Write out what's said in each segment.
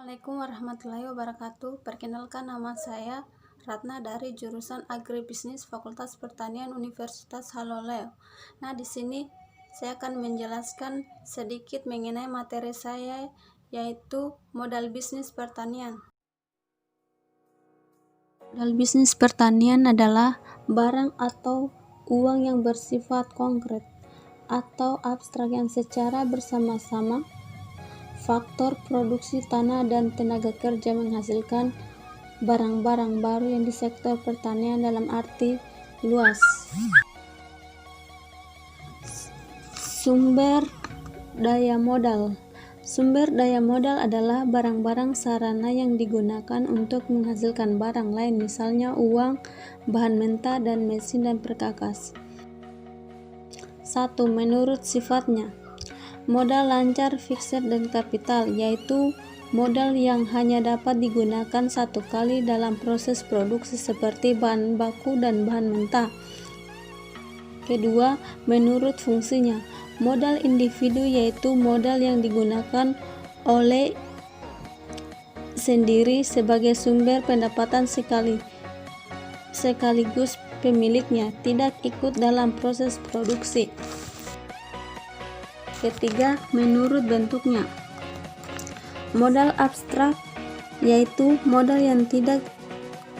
Assalamualaikum warahmatullahi wabarakatuh. Perkenalkan, nama saya Ratna dari jurusan Agribisnis Fakultas Pertanian Universitas Haloleo. Nah, di sini saya akan menjelaskan sedikit mengenai materi saya, yaitu modal bisnis pertanian. Modal bisnis pertanian adalah barang atau uang yang bersifat konkret atau abstrak yang secara bersama-sama faktor produksi tanah dan tenaga kerja menghasilkan barang-barang baru yang di sektor pertanian dalam arti luas. Sumber daya modal. Sumber daya modal adalah barang-barang sarana yang digunakan untuk menghasilkan barang lain, misalnya uang, bahan mentah, dan mesin dan perkakas. 1. Menurut sifatnya, modal lancar, fixed, dan kapital, yaitu modal yang hanya dapat digunakan satu kali dalam proses produksi seperti bahan baku dan bahan mentah. Kedua, menurut fungsinya, modal individu yaitu modal yang digunakan oleh sendiri sebagai sumber pendapatan sekaligus pemiliknya tidak ikut dalam proses produksi. Ketiga, menurut bentuknya, modal abstrak yaitu modal yang tidak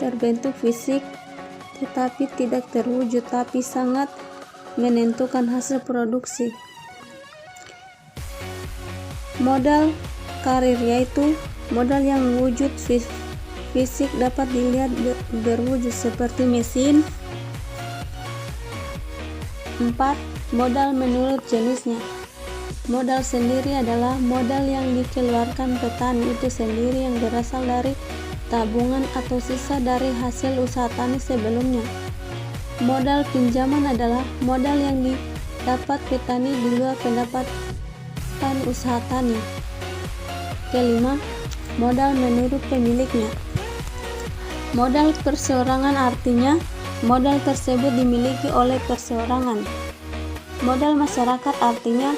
terbentuk fisik tetapi tidak terwujud tapi sangat menentukan hasil produksi. Modal karir yaitu modal yang wujud fisik dapat dilihat berwujud seperti mesin. 4. Modal menurut jenisnya. Modal sendiri adalah modal yang dikeluarkan petani itu sendiri yang berasal dari tabungan atau sisa dari hasil usaha tani sebelumnya. Modal pinjaman adalah modal yang didapat petani di luar pendapatan usaha tani. Kelima, modal menurut pemiliknya. Modal perseorangan artinya modal tersebut dimiliki oleh perseorangan. Modal masyarakat artinya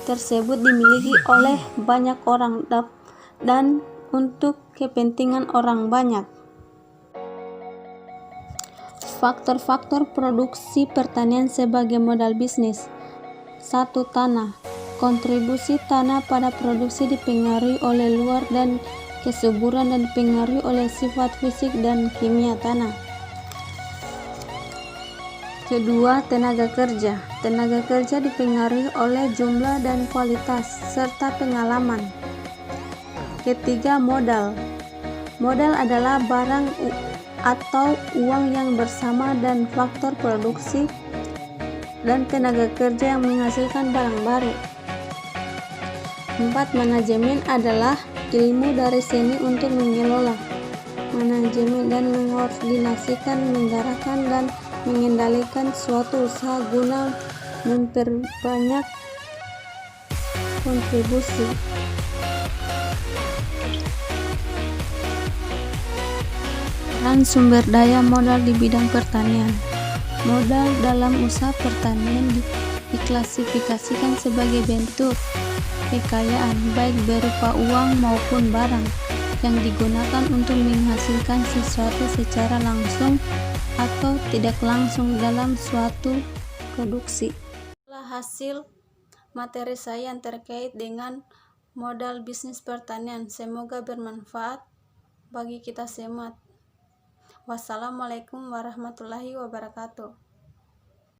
tersebut dimiliki oleh banyak orang dan untuk kepentingan orang banyak. Faktor-faktor produksi pertanian sebagai modal bisnis. 1. Tanah. Kontribusi tanah pada produksi dipengaruhi oleh luar dan kesuburan dan dipengaruhi oleh sifat fisik dan kimia tanah. Kedua, tenaga kerja. Tenaga kerja dipengaruhi oleh jumlah dan kualitas serta pengalaman. Ketiga, modal. Modal adalah barang atau uang yang bersama dan faktor produksi dan tenaga kerja yang menghasilkan barang baru. 4. Manajemen adalah ilmu dari seni untuk mengelola, manajemen dan mengkoordinasikan, menggerakkan dan mengendalikan suatu usaha guna memperbanyak kontribusi. Peran sumber daya modal di bidang pertanian. Modal dalam usaha pertanian diklasifikasikan sebagai bentuk kekayaan baik berupa uang maupun barang yang digunakan untuk menghasilkan sesuatu secara langsung atau tidak langsung dalam suatu produksi. Itulah hasil materi saya yang terkait dengan modal bisnis pertanian. Semoga bermanfaat bagi kita semua. Wassalamualaikum warahmatullahi wabarakatuh.